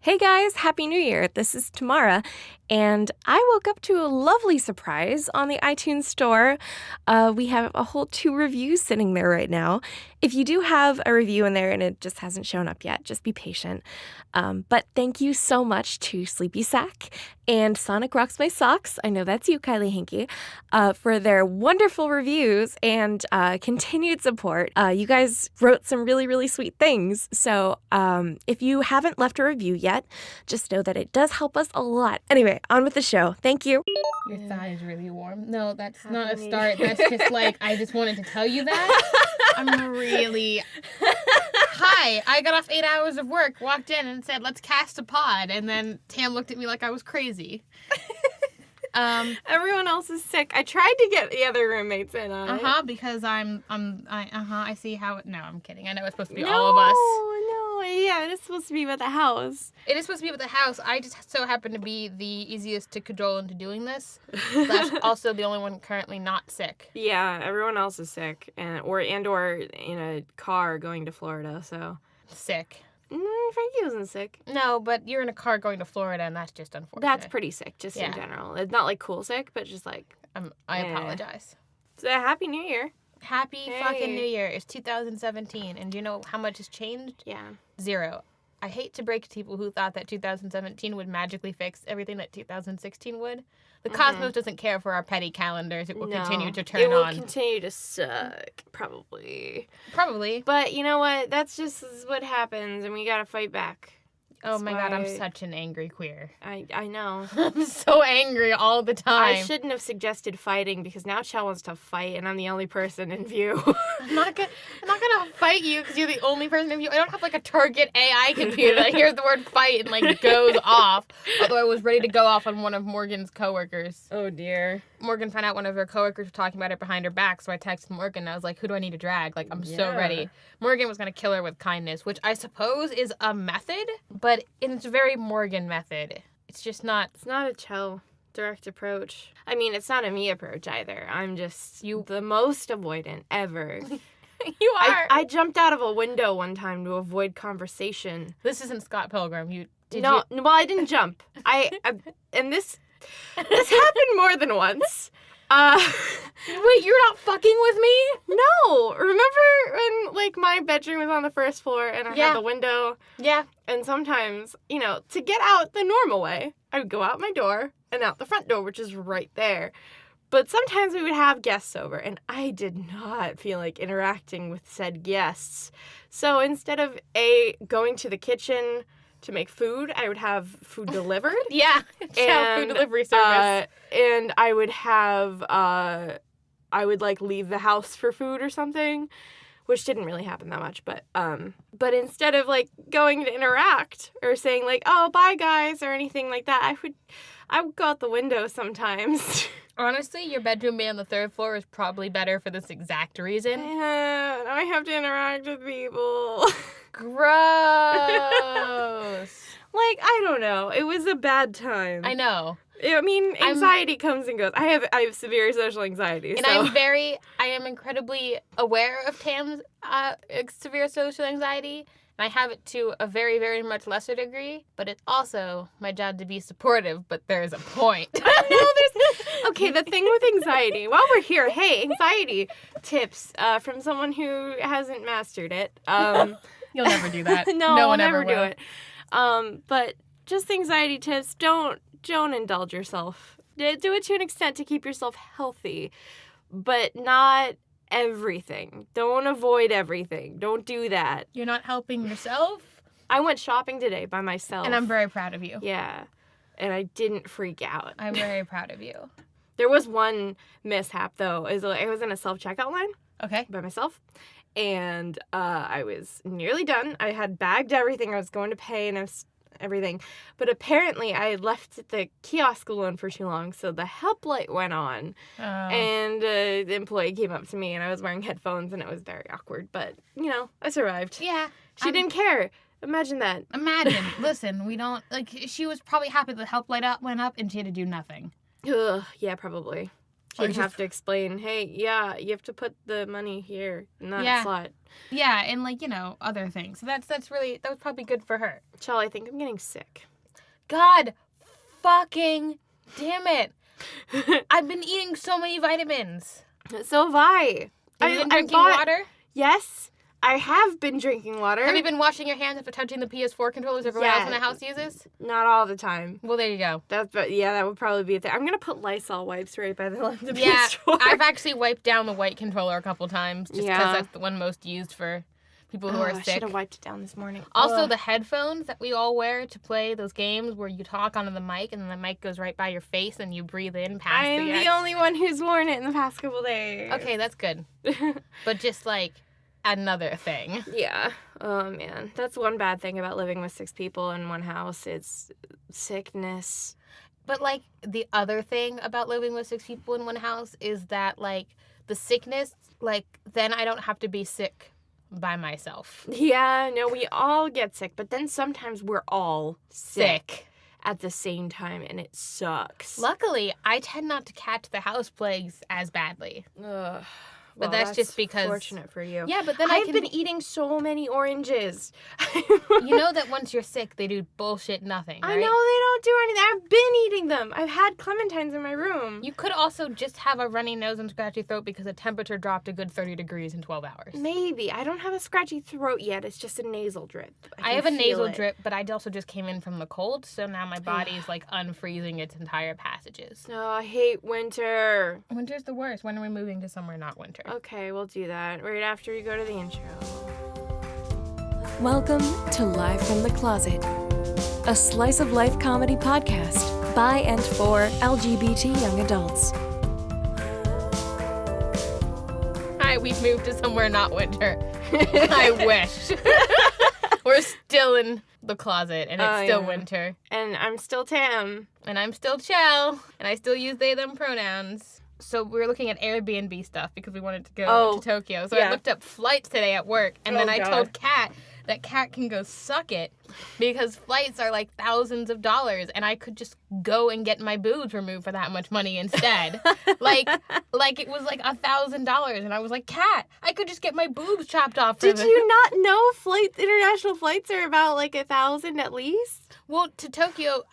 Hey guys, Happy New Year. This is Tamara, and I woke up to a lovely surprise on the iTunes store. We have a whole 2 reviews sitting there right now. If you do have a review in there and it just hasn't shown up yet, just be patient. But thank you so much to Sleepy Sack and Sonic Rocks My Socks, I know that's you, Kylie Hinkie, for their wonderful reviews and continued support. You guys wrote some really, really sweet things. So if you haven't left a review yet, just know that it does help us a lot. Anyway, on with the show. Thank you. Your thigh is really warm. No, that's not a start. That's just like, I just wanted to tell you that. I'm really... Hi, I got off 8 hours of work, walked in and said, let's cast a pod. And then Tam looked at me like I was crazy. Everyone else is sick. I tried to get the other roommates in on it. Because I see how it... No, I'm kidding. I know it's supposed to be all of us. Yeah, it is supposed to be about the house. It is supposed to be about the house. I just so happen to be the easiest to cajole into doing this. / also the only one currently not sick. Yeah, everyone else is sick or in a car going to Florida, so. Sick. Frankie wasn't sick. No, but you're in a car going to Florida, and that's just unfortunate. That's pretty sick, just in general. It's not like cool sick, but just like... I apologize. So, Happy New Year. Happy fucking New Year. It's 2017, and do you know how much has changed? Yeah. 0. I hate to break to people who thought that 2017 would magically fix everything that 2016 would. The cosmos doesn't care for our petty calendars. It will continue to turn on. It will continue to suck, probably. Probably. But you know what? That's just what happens, and we gotta fight back. Oh my God, I'm such an angry queer. I know. I'm so angry all the time. I shouldn't have suggested fighting because now Chell wants to fight and I'm the only person in view. I'm not gonna fight you because you're the only person in view. I don't have like a target AI computer that hears the word fight and like goes off. Although I was ready to go off on one of Morgan's coworkers. Oh dear. Morgan found out one of her coworkers was talking about it behind her back, so I texted Morgan and I was like, who do I need to drag? Like, I'm so ready. Morgan was gonna kill her with kindness, which I suppose is a method, but it's a very Morgan method. It's just not... It's not a Chell direct approach. I mean, it's not a me approach either. I'm just the most avoidant ever. You are. I jumped out of a window one time to avoid conversation. This isn't Scott Pilgrim. Well, I didn't jump. And this happened more than once. Wait, you're not fucking with me? No. Remember when, like, my bedroom was on the first floor and I had the window? Yeah. And sometimes, to get out the normal way, I would go out my door and out the front door, which is right there. But sometimes we would have guests over, and I did not feel like interacting with said guests. So instead of going to the kitchen to make food, I would have food delivered. Yeah, food delivery service. And I would have, I would like leave the house for food or something, which didn't really happen that much. But instead of like going to interact or saying like, oh, bye guys or anything like that, I would go out the window sometimes. Honestly, your bedroom being on the 3rd floor is probably better for this exact reason. Yeah, I have to interact with people. Gross. Like, I don't know. It was a bad time. I know. I mean, anxiety comes and goes. I have severe social anxiety. And so. I am incredibly aware of Tam's severe social anxiety. And I have it to a very, very much lesser degree. But it's also my job to be supportive, but there's a point. Okay, the thing with anxiety, while we're here, hey, anxiety tips from someone who hasn't mastered it. You'll never do that. No, one I'll never ever will. do it. But just anxiety tips, don't indulge yourself. Do it to an extent to keep yourself healthy, but not everything. Don't avoid everything. Don't do that. You're not helping yourself? I went shopping today by myself. And I'm very proud of you. Yeah. And I didn't freak out. I'm very proud of you. There was one mishap, though. I was in a self-checkout line. Okay. By myself. And I was nearly done. I had bagged everything. I was going to pay and everything. But apparently I had left the kiosk alone for too long, so the help light went on. Oh. And the employee came up to me, and I was wearing headphones, and it was very awkward. But, I survived. Yeah. She didn't care. Imagine that. Imagine. Listen, we don't, she was probably happy the help light went up, and she had to do nothing. Ugh, yeah, probably. She'd have to explain, hey, yeah, you have to put the money here in that slot. Yeah, and like, other things. So that was probably good for her. Chell, I think I'm getting sick. God fucking damn it. I've been eating so many vitamins. So have I. Have you been drinking water? Yes, I have been drinking water. Have you been washing your hands after touching the PS4 controllers everyone else in the house uses? Not all the time. Well, there you go. That would probably be a thing. I'm going to put Lysol wipes right by the PS4. Yeah, I've actually wiped down the white controller a couple times just because that's the one most used for people who are sick. I should have wiped it down this morning. Also, the headphones that we all wear to play those games where you talk onto the mic and then the mic goes right by your face and you breathe in past I'm the only one who's worn it in the past couple days. Okay, that's good. But just like another thing. Yeah. Oh, man. That's one bad thing about living with 6 people in one house. It's sickness. But, like, the other thing about living with 6 people in one house is that, like, the sickness, like, then I don't have to be sick by myself. Yeah, no, we all get sick, but then sometimes we're all sick at the same time, and it sucks. Luckily, I tend not to catch the house plagues as badly. Ugh. But that's just because... fortunate for you. Yeah, but then I've been eating so many oranges. You know that once you're sick, they do bullshit nothing, right? I know they don't do anything. I've been eating them. I've had clementines in my room. You could also just have a runny nose and scratchy throat because the temperature dropped a good 30 degrees in 12 hours. Maybe. I don't have a scratchy throat yet. It's just a nasal drip. I have a nasal drip, but I also just came in from the cold, so now my body's like unfreezing its entire passages. Oh, I hate winter. Winter's the worst. When are we moving to somewhere not winter? Okay, we'll do that right after you go to the intro. Welcome to Live from the Closet, a slice of life comedy podcast by and for LGBT young adults. Hi, we've moved to somewhere not winter. I wish. We're still in the closet, and it's still winter. And I'm still Tam. And I'm still Chell, and I still use they, them pronouns. So we were looking at Airbnb stuff because we wanted to go to Tokyo. So I looked up flights today at work, and then I told Kat that Kat can go suck it because flights are like thousands of dollars, and I could just go and get my boobs removed for that much money instead. like it was like $1,000, and I was like, Kat, I could just get my boobs chopped off. Did you not know international flights are about like $1,000 at least? Well, to Tokyo,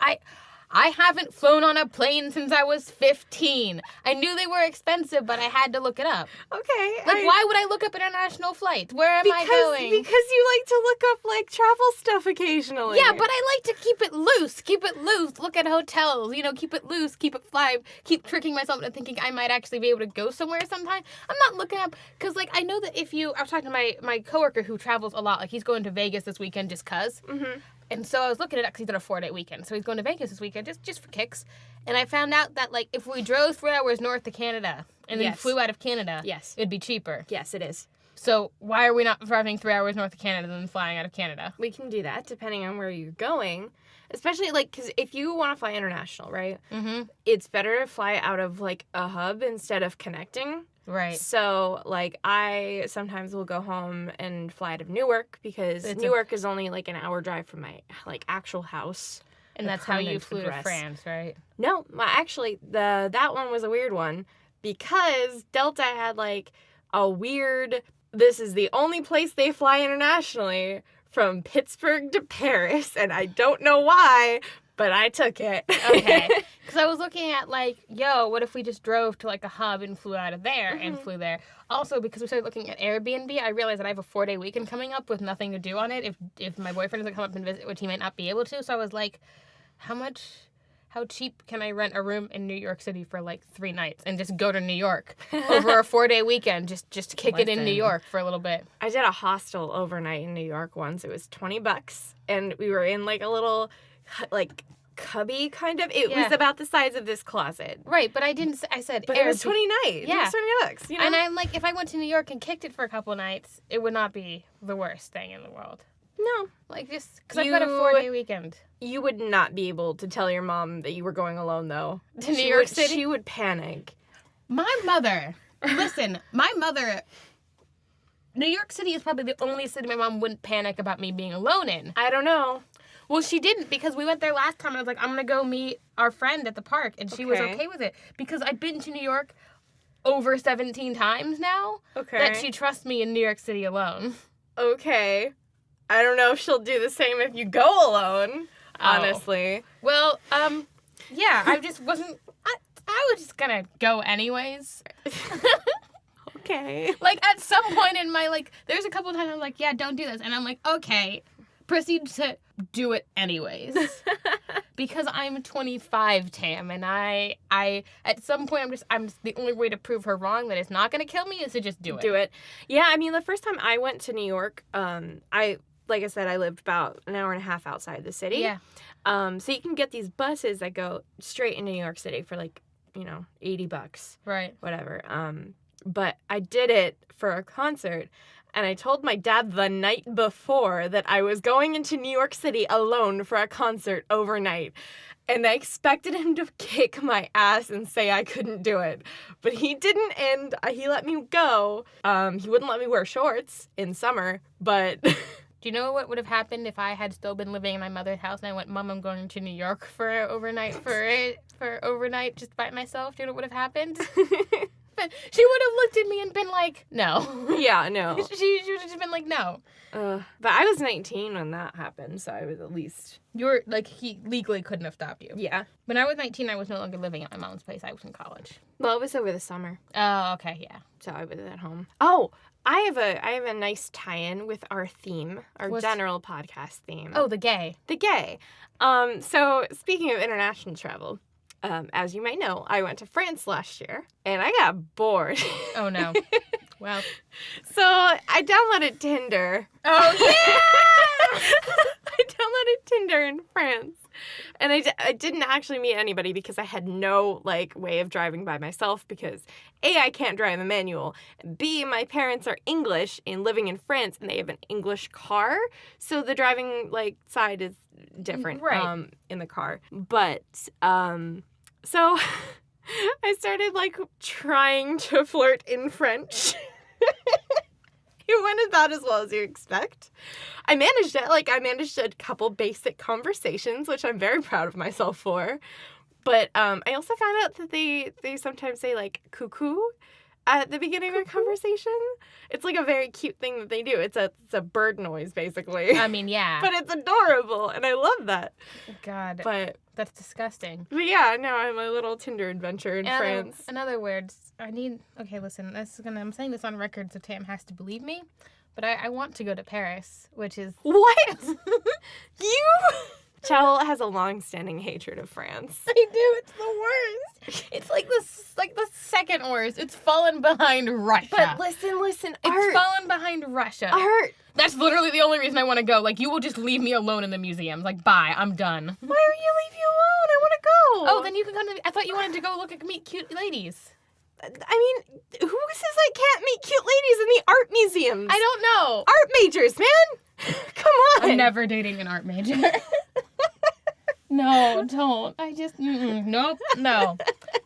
I haven't flown on a plane since I was 15. I knew they were expensive, but I had to look it up. Okay. Why would I look up international flights? Where am I going? Because you like to look up, like, travel stuff occasionally. Yeah, but I like to keep it loose. Keep it loose. Look at hotels. Keep it loose. Keep it fly. Keep tricking myself into thinking I might actually be able to go somewhere sometime. I'm not looking up, because, like, I know that I was talking to my coworker who travels a lot. Like, he's going to Vegas this weekend just because. Mm-hmm. And so I was looking at it because he's on a 4-day weekend. So he's going to Vegas this weekend just for kicks. And I found out that, like, if we drove 3 hours north to Canada and then flew out of Canada, it'd be cheaper. Yes, it is. So why are we not driving 3 hours north of Canada and then flying out of Canada? We can do that depending on where you're going. Especially, like, because if you want to fly international, right? Mm-hmm. It's better to fly out of, like, a hub instead of connecting. Right. So, like, I sometimes will go home and fly out of Newark because Newark is only, like, an hour drive from my, like, actual house. And that's how you flew to France, right? No, actually, that one was a weird one because Delta had, like, a weird, this is the only place they fly internationally from Pittsburgh to Paris, and I don't know why, but I took it. Okay. Because I was looking at, like, what if we just drove to, like, a hub and flew out of there and flew there? Also, because we started looking at Airbnb, I realized that I have a 4-day weekend coming up with nothing to do on it if my boyfriend doesn't come up and visit, which he might not be able to. So I was like, how cheap can I rent a room in New York City for, like, 3 nights and just go to New York over a 4-day weekend just to kick it in New York for a little bit? I did a hostel overnight in New York once. It was $20, and we were in, like, a little, like, cubby kind of. It was about the size of this closet. Right, but I said but it was 20 nights. Yeah. It was $20, you know? And I'm like, if I went to New York and kicked it for a couple nights, it would not be the worst thing in the world. No. Like, just because I've got a 4-day weekend. You would not be able to tell your mom that you were going alone, though. To New York City? She would panic. My mother, New York City is probably the only city my mom wouldn't panic about me being alone in. I don't know. Well, she didn't, because we went there last time, and I was like, I'm going to go meet our friend at the park, and she was okay with it. Because I've been to New York over 17 times now that she trusts me in New York City alone. Okay. I don't know if she'll do the same if you go alone, honestly. Well, yeah, I just wasn't... I was just going to go anyways. Okay. Like, at some point in my, like, there's a couple of times I'm like, yeah, don't do this. And I'm like, okay, proceed to do it anyways. Because I'm 25, Tam, and I at some point I'm just the only way to prove her wrong that it's not going to kill me is to just do it. Do it. Yeah, I mean, the first time I went to New York, like I said, I lived about an hour and a half outside the city. Yeah. So you can get these buses that go straight into New York City for like, $80. Right. Whatever. But I did it for a concert, and I told my dad the night before that I was going into New York City alone for a concert overnight. And I expected him to kick my ass and say I couldn't do it. But he didn't, and he let me go. He wouldn't let me wear shorts in summer, but... Do you know what would have happened if I had still been living in my mother's house and I went, Mom, I'm going to New York for overnight just by myself? Do you know what would have happened? She would have looked at me and been like, no. Yeah, no. She would have just been like, no. But I was 19 when that happened, so I was at least... You're, like, he legally couldn't have stopped you. Yeah. When I was 19, I was no longer living at my mom's place. I was in college. Well, it was over the summer. Oh, okay, yeah. So I was at home. Oh, I have a nice tie-in with our theme, our general podcast theme. Oh, the gay. The gay. So speaking of international travel... as you might know, I went to France last year, and I got bored. Oh, no. Well. So I downloaded Tinder. Oh, yeah! I downloaded Tinder in France. And I didn't actually meet anybody because I had no, way of driving by myself because, A, I can't drive a manual, and B, my parents are English and living in France, and they have an English car, so the driving, side is different in the car. But, so I started, trying to flirt in French. It went about as well as you expect. I managed it. I managed a couple basic conversations, which I'm very proud of myself for. But I also found out that they sometimes say, cuckoo at the beginning of a conversation. It's, a very cute thing that they do. It's a bird noise, basically. I mean, yeah. But it's adorable, and I love that. God. But that's disgusting. But yeah, no, I'm a little Tinder adventure in France. In other words, okay, listen, I'm saying this on record, so Tam has to believe me, but I want to go to Paris, which is... What? You... Chell has a long-standing hatred of France. I do. It's the worst. It's the second worst. It's fallen behind Russia. But listen, It's fallen behind Russia. Art. That's literally the only reason I want to go. You will just leave me alone in the museums. Bye. I'm done. Why would you leave you alone? I want to go. Oh, then you can come to... I thought you wanted to go meet cute ladies. I mean, who says I can't meet cute ladies in the art museums? I don't know. Art majors, man. Come on. I'm never dating an art major. No, don't. I just... Nope.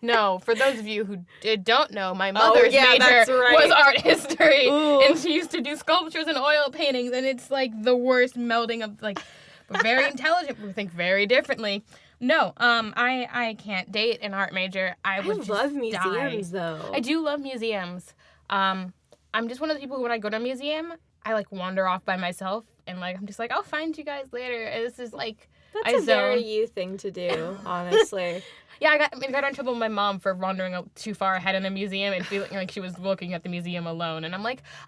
No. For those of you who don't know, my mother's major was art history. Ooh. And she used to do sculptures and oil paintings, and it's the worst melding of very intelligent. We think very differently. No, I can't date an art major. I love museums, though. I do love museums. I'm just one of the people who, when I go to a museum, I wander off by myself, and I'm just I'll find you guys later. And this is That's a very you thing to do, honestly. Yeah, I got in trouble with my mom for wandering too far ahead in a museum and feeling like she was looking at the museum alone. And I'm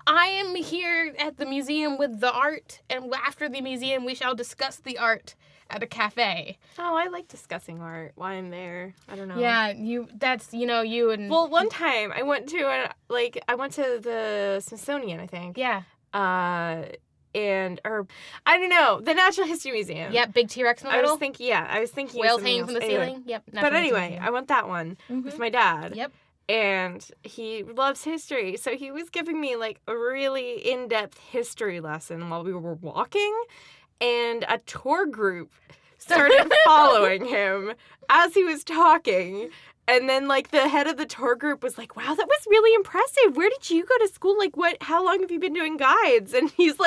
I am here at the museum with the art, and after the museum, we shall discuss the art at a cafe. Oh, I like discussing art while I'm there. I don't know. Yeah, you and... Well, one time I went to the Smithsonian, I think. Yeah. I don't know, the Natural History Museum. Yep, big T-Rex in the middle. I was thinking whales hanging from the ceiling. Yep. But anyway, I went that one with my dad. Yep. And he loves history, so he was giving me a really in-depth history lesson while we were walking, and a tour group started following him as he was talking. And then, the head of the tour group was wow, that was really impressive. Where did you go to school? How long have you been doing guides? And he's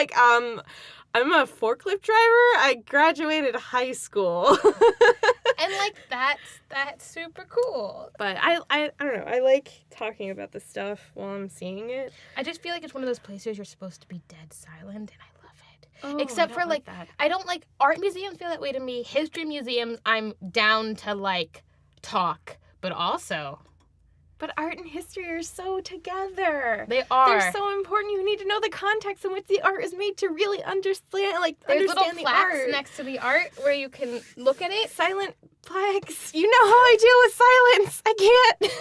I'm a forklift driver. I graduated high school. And, like, that's super cool. But I don't know. I like talking about this stuff while I'm seeing it. I just feel like it's one of those places you're supposed to be dead silent, and I love it. Oh, Except for, like, that. I don't like art museums feel that way to me. History museums, I'm down to, like, talk. But also... But art and history are so together. They are. They're so important. You need to know the context in which the art is made to really understand, There's understand little the plaques art. next to the art where you can look at it. Silent plaques. You know how I deal with silence. I can't.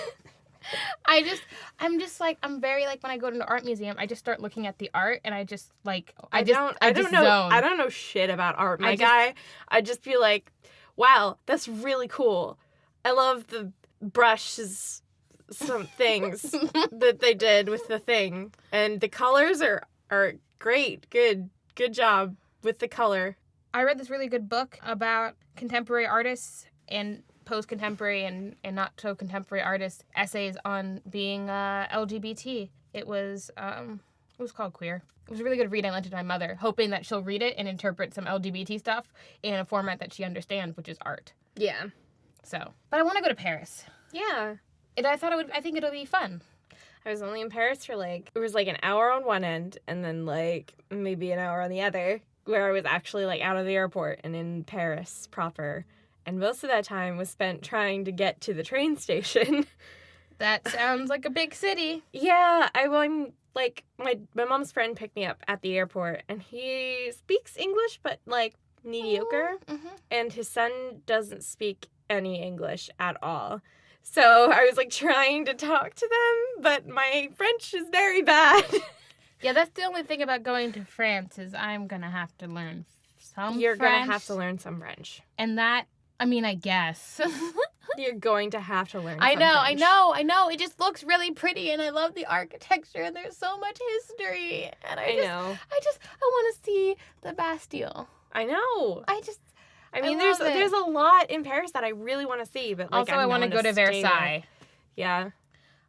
I'm very like when I go to an art museum, I just start looking at the art and I just like I don't know. zone. I don't know shit about art, my guy. I just feel like, wow, that's really cool. I love the brushes. Some things that they did with the thing, and the colors are great. Good job with the color. I read this really good book about contemporary artists and post-contemporary and not so contemporary artists, essays on being LGBT. It was called Queer. It was a really good read. I lent it to my mother, hoping that she'll read it and interpret some LGBT stuff in a format that she understands, which is art. Yeah. So, but I want to go to Paris. Yeah. And I think it'll be fun. I was only in Paris for it was an hour on one end and then maybe an hour on the other, where I was actually out of the airport and in Paris proper. And most of that time was spent trying to get to the train station. That sounds like a big city. Yeah, I'm my mom's friend picked me up at the airport, and he speaks English, but mediocre. Mm-hmm. And his son doesn't speak any English at all. So I was trying to talk to them, but my French is very bad. Yeah, that's the only thing about going to France is I'm going to have to learn some You're French. going to have to learn some French. And that, I guess. You're going to have to learn I some French. I know. It just looks really pretty, and I love the architecture, and there's so much history. And I know. I want to see the Bastille. I know. There's a lot in Paris that I really want to see, but also I want to go to Versailles. Yeah.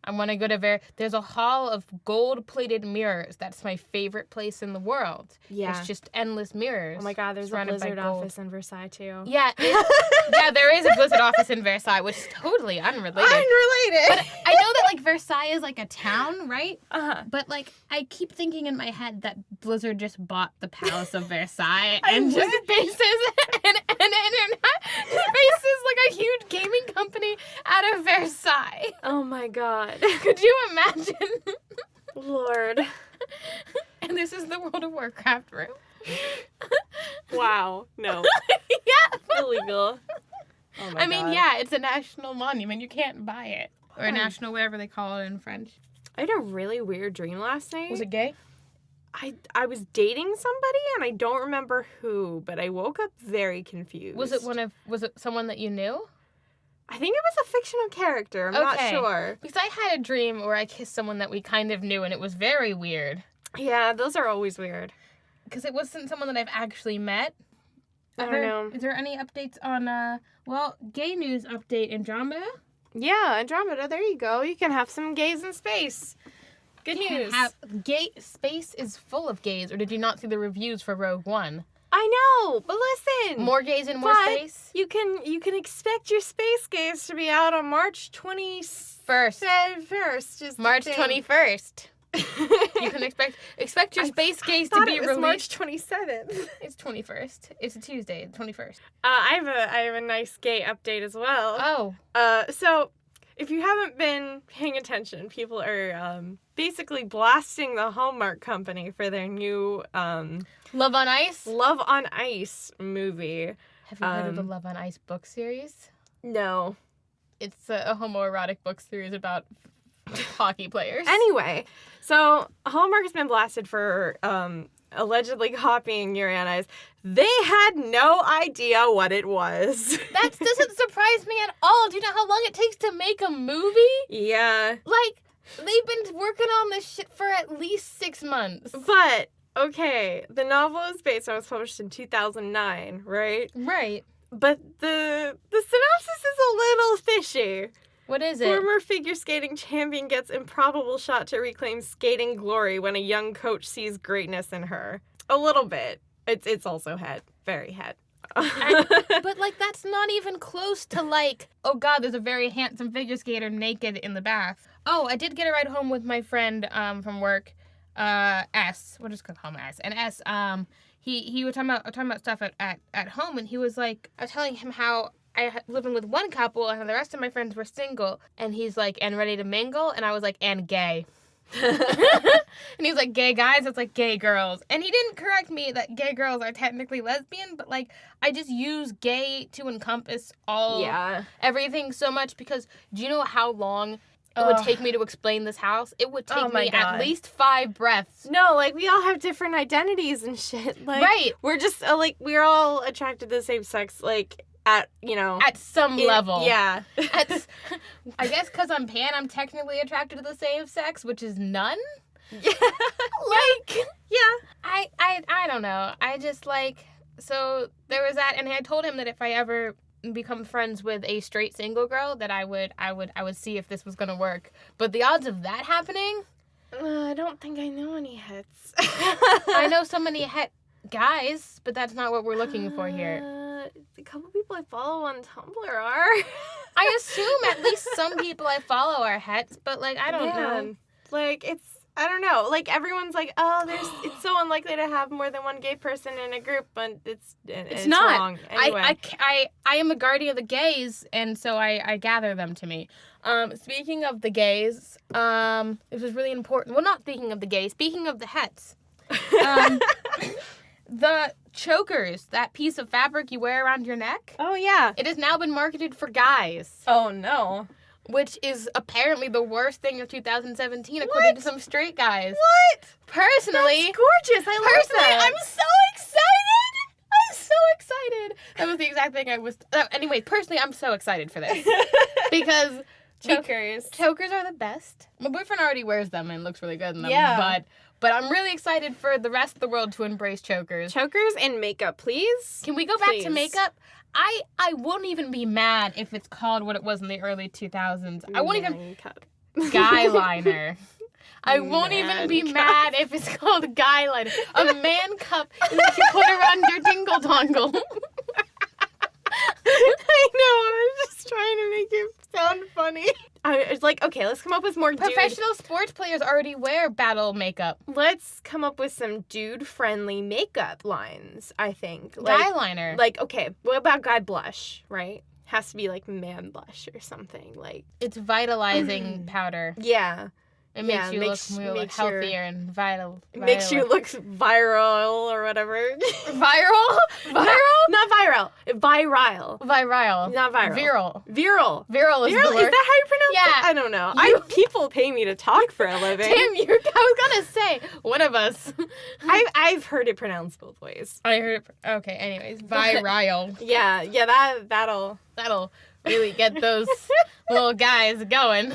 I want to go to There's a hall of gold-plated mirrors. That's my favorite place in the world. Yeah. It's just endless mirrors. Oh my God, there's a surrounded by Blizzard gold. office in Versailles too. Yeah, there is a Blizzard office in Versailles, which is totally unrelated. Unrelated. But I know that Versailles is a town, right? Uh-huh. But I keep thinking in my head that Blizzard just bought the Palace of Versailles and just bases a huge gaming company out of Versailles. Oh my God. Could you imagine? Lord. And this is the World of Warcraft room. Wow. No. Yeah. Illegal. Oh my God. Yeah, it's a national monument. You can't buy it. Or a national, whatever they call it in French. I had a really weird dream last night. Was it gay? I was dating somebody and I don't remember who, but I woke up very confused. Was it someone that you knew? I think it was a fictional character. I'm not sure. Because I had a dream where I kissed someone that we kind of knew, and it was very weird. Yeah, those are always weird. Because it wasn't someone that I've actually met. I don't know. Is there any updates on, gay news update Andromeda? Yeah, Andromeda, there you go. You can have some gays in space. Good news. Gay space is full of gays, or did you not see the reviews for Rogue One? I know, but listen. More gays in more space? You can expect your space gays to be out on March 21st. March 21st. You can expect your space gays to be released. March 27th. It's 21st. It's a Tuesday, 21st. I have a nice gay update as well. Oh. So if you haven't been paying attention, people are basically blasting the Hallmark Company for their new Love on Ice? Love on Ice movie. Have you heard of the Love on Ice book series? No. It's a homoerotic book series about hockey players. Anyway, so Hallmark has been blasted for allegedly copying Yuri on Ice. They had no idea what it was. That doesn't surprise me at all. Do you know how long it takes to make a movie? Yeah. They've been working on this shit for at least 6 months. But, okay, the novel is based on, it was published in 2009, right? Right. But the synopsis is a little fishy. What is it? Former figure skating champion gets improbable shot to reclaim skating glory when a young coach sees greatness in her. A little bit. It's also het. Very het. But, like, that's not even close to, like, oh, God, there's a very handsome figure skater naked in the bath. Oh, I did get a ride home with my friend from work, S. We'll just call him S. And S, he was talking about stuff at home, and he was like, I was telling him how I living with one couple, and the rest of my friends were single, and he's like, and ready to mingle, and I was like, and gay. And he was like, gay guys? It's like, gay girls. And he didn't correct me that gay girls are technically lesbian, but, like, I just use gay to encompass everything so much, because do you know how long it would take me to explain this house? It would take me at least 5 breaths. No, like, we all have different identities and shit. Like, right. We're just, like, we're all attracted to the same sex, like, at some level. Yeah. I guess because I'm pan, I'm technically attracted to the same sex, which is none. Yeah. Like, yeah. I don't know. I just, like, so there was that, and I told him that if I ever become friends with a straight single girl, that I would see if this was gonna work. But the odds of that happening, I don't think I know any hets. I know so many het guys, but that's not what we're looking for here. A couple people I follow on Tumblr are. I assume at least some people I follow are hets, but, like, I don't know. Like, I don't know. Like, everyone's like, oh, it's so unlikely to have more than one gay person in a group, but it's not wrong. Anyway. I am a guardian of the gays, and so I gather them to me. Speaking of the gays, it was really important. Well, not speaking of the gays, speaking of the hets. The chokers, that piece of fabric you wear around your neck. Oh, yeah. It has now been marketed for guys. Oh, no. Which is apparently the worst thing of 2017, according to some straight guys. What? Personally. That's gorgeous. I love that. I'm so excited. I'm so excited. That was the exact thing I was... anyway, personally, I'm so excited for this. Because... Chokers are the best. My boyfriend already wears them and looks really good in them. Yeah. But I'm really excited for the rest of the world to embrace chokers. Chokers and makeup, please. Can we go back to makeup? I won't even be mad if it's called what it was in the early 2000s. I won't even... Guy liner. I won't even be mad if it's called guy liner. A man cup is what you put around your dingle dongle. I know, I was just trying to make it sound funny. I was like, okay, let's come up with more Professional sports players already wear battle makeup. Let's come up with some dude-friendly makeup lines, I think. Guy liner. Like, okay, what about guy blush, right? Has to be like man blush or something. Like, it's vitalizing powder. Yeah. It makes you look healthier and vital. Makes you look viral or whatever. Viral? Viral? Not viral. Viral. Viral. Not viral. Viral. Viral. Viral is the word. Is that how you pronounce it? Yeah. I don't know. People pay me to talk for a living. Damn, I was gonna say, one of us. I've heard it pronounced both ways. I heard it. Okay, anyways. Viral. Yeah, that'll really get those little guys going.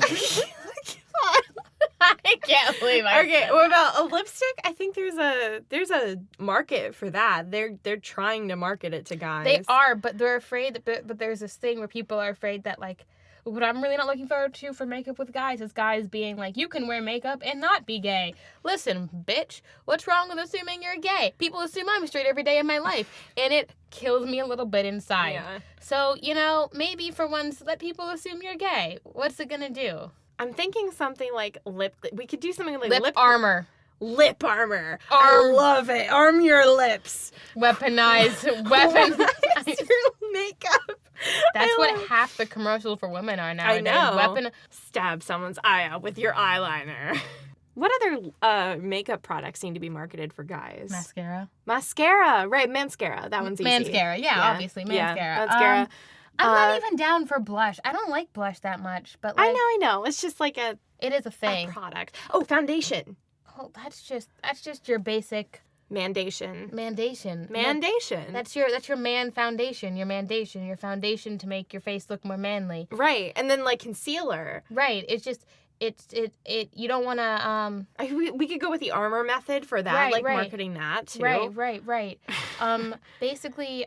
I can't believe I Okay, what about a lipstick? I think there's a market for that. They're trying to market it to guys. They are, but they're afraid that but there's this thing where people are afraid that, like, what I'm really not looking forward to for makeup with guys is guys being like, you can wear makeup and not be gay. Listen, bitch, what's wrong with assuming you're gay? People assume I'm straight every day of my life, and it kills me a little bit inside. Yeah. So, maybe for once, let people assume you're gay. What's it gonna do? I'm thinking something like we could do something like lip armor. Lip armor. I love it. Arm your lips. Weaponize your makeup. That's what half the commercials for women are nowadays. I know. Stab someone's eye out with your eyeliner. What other makeup products need to be marketed for guys? Mascara. Right, mascara. That one's easy. Mascara. Yeah, obviously. Mascara. Yeah, mascara. I'm not even down for blush. I don't like blush that much, but like, I know. It's just like it is a thing. A product. Oh, foundation. Oh, that's just your basic mandation. That's your man foundation. Your mandation. Your foundation to make your face look more manly. Right, and then like concealer. Right. It's just you don't want to we could go with the armor method for that, right. Marketing that too. Right. Basically,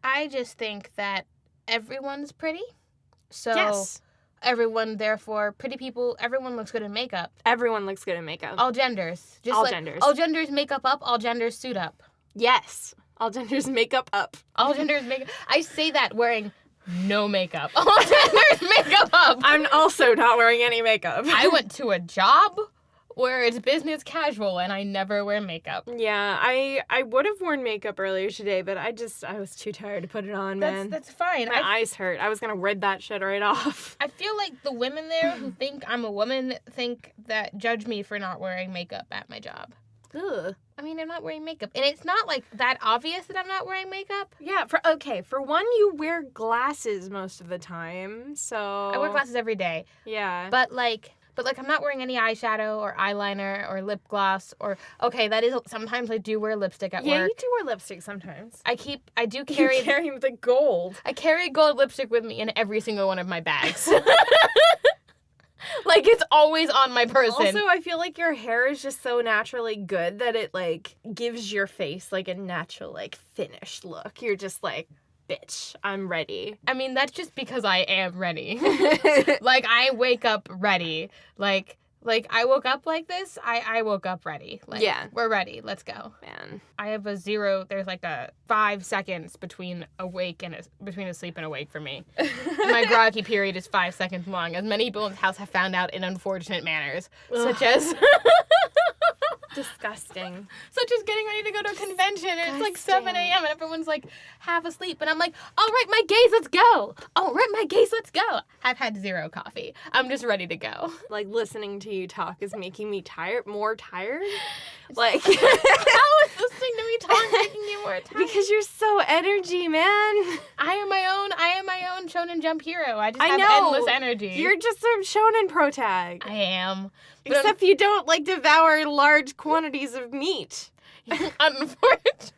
I just think that everyone's pretty. So yes. Everyone, therefore, pretty people, everyone looks good in makeup. Everyone looks good in makeup. All genders. All genders make up, all genders suit up. Yes. All genders makeup up. All genders makeup. I say that wearing no makeup. All genders makeup up. I'm also not wearing any makeup. I went to a job where it's business casual and I never wear makeup. Yeah, I would have worn makeup earlier today, but I was too tired to put it on, man. That's fine. My eyes hurt. I was going to rid that shit right off. I feel like the women there who think I'm a woman judge me for not wearing makeup at my job. Ugh. I mean, I'm not wearing makeup. And it's not, like, that obvious that I'm not wearing makeup. Yeah, for one, you wear glasses most of the time, so... I wear glasses every day. Yeah. But I'm not wearing any eyeshadow or eyeliner or lip gloss or... Okay, that is... Sometimes I do wear lipstick at work. Yeah, you do wear lipstick sometimes. I do carry... You carry the gold. I carry gold lipstick with me in every single one of my bags. Like, it's always on my person. Also, I feel like your hair is just so naturally good that it, like, gives your face, like, a natural, like, finished look. You're just like, bitch, I'm ready. I mean, that's just because I am ready. Like, I wake up ready. Like I woke up like this, I woke up ready. Like, yeah. We're ready. Let's go. Man. I have there's like a 5 seconds between asleep and awake for me. My groggy period is 5 seconds long, as many people in the house have found out in unfortunate manners, such as... Disgusting. Such as getting ready to go to a convention, and it's like 7 a.m. and everyone's like half asleep, and I'm like, all right, my gays, let's go. All right, my gays, let's go. I've had 0 coffee. I'm just ready to go. Like, listening to you talk is making me more tired. Like, how is listening to me talk making you more tired? Because you're so energy, man. I am my own shonen jump hero. I just have endless energy. You're just a shonen protag. I am. Except you don't, like, devour large quantities of meat. Unfortunately.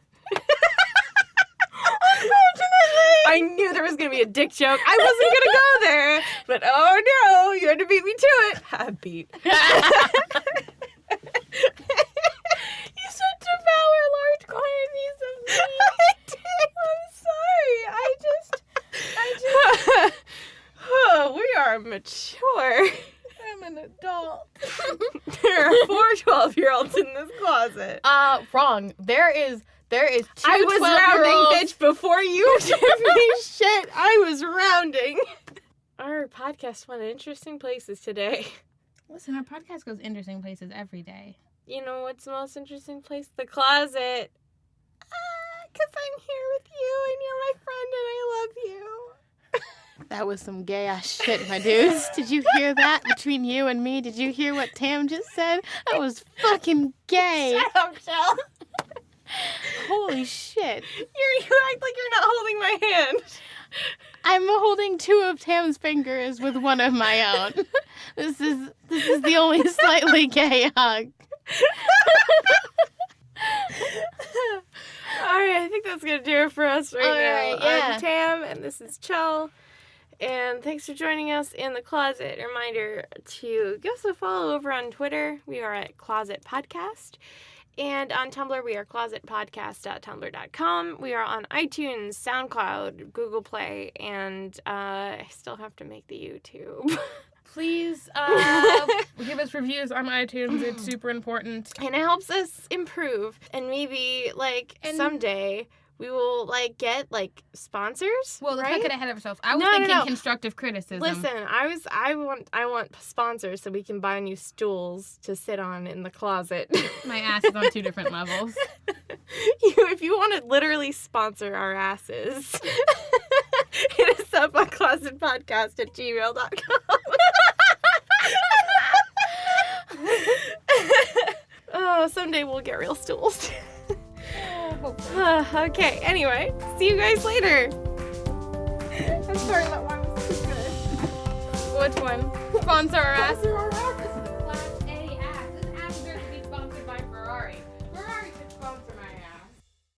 I knew there was going to be a dick joke. I wasn't going to go there. But, oh, no, you had to beat me to it. Beat. You said devour large quantities of meat. I did. I'm sorry. Oh, we are mature. I'm an adult. There are 4 12-year-olds in this closet. Wrong. There is 2 I was 12-year-olds. rounding, bitch, before you gave me shit. I was rounding. Our podcast went interesting places today. Listen, our podcast goes interesting places every day. You know what's the most interesting place? The closet. 'Cause I'm here with you and you're my friend and I love you. That was some gay ass shit, my dudes. Did you hear that? Between you and me, did you hear what Tam just said? That was fucking gay. Shut up, Chell. Holy shit. You act like you're not holding my hand. I'm holding 2 of Tam's fingers with one of my own. This is the only slightly gay hug. All right, I think that's going to do it for us right now. Yeah. I'm Tam, and this is Chell. And thanks for joining us in the closet. Reminder to give us a follow over on Twitter. We are at Closet Podcast. And on Tumblr, we are closetpodcast.tumblr.com. We are on iTunes, SoundCloud, Google Play, and I still have to make the YouTube. Please give us reviews on iTunes. It's super important. And it helps us improve. And maybe, someday we will, get, sponsors. Well, let's right? not get ahead of ourselves. I was thinking constructive criticism. Listen, I want sponsors so we can buy new stools to sit on in the closet. My ass is on 2 different levels. If you want to literally sponsor our asses, hit us up on closetpodcast@gmail.com. Oh, someday we'll get real stools. Okay, anyway, see you guys later. I'm sorry that one was too good. Which one? Sponsor our ass? Sponsor our asses.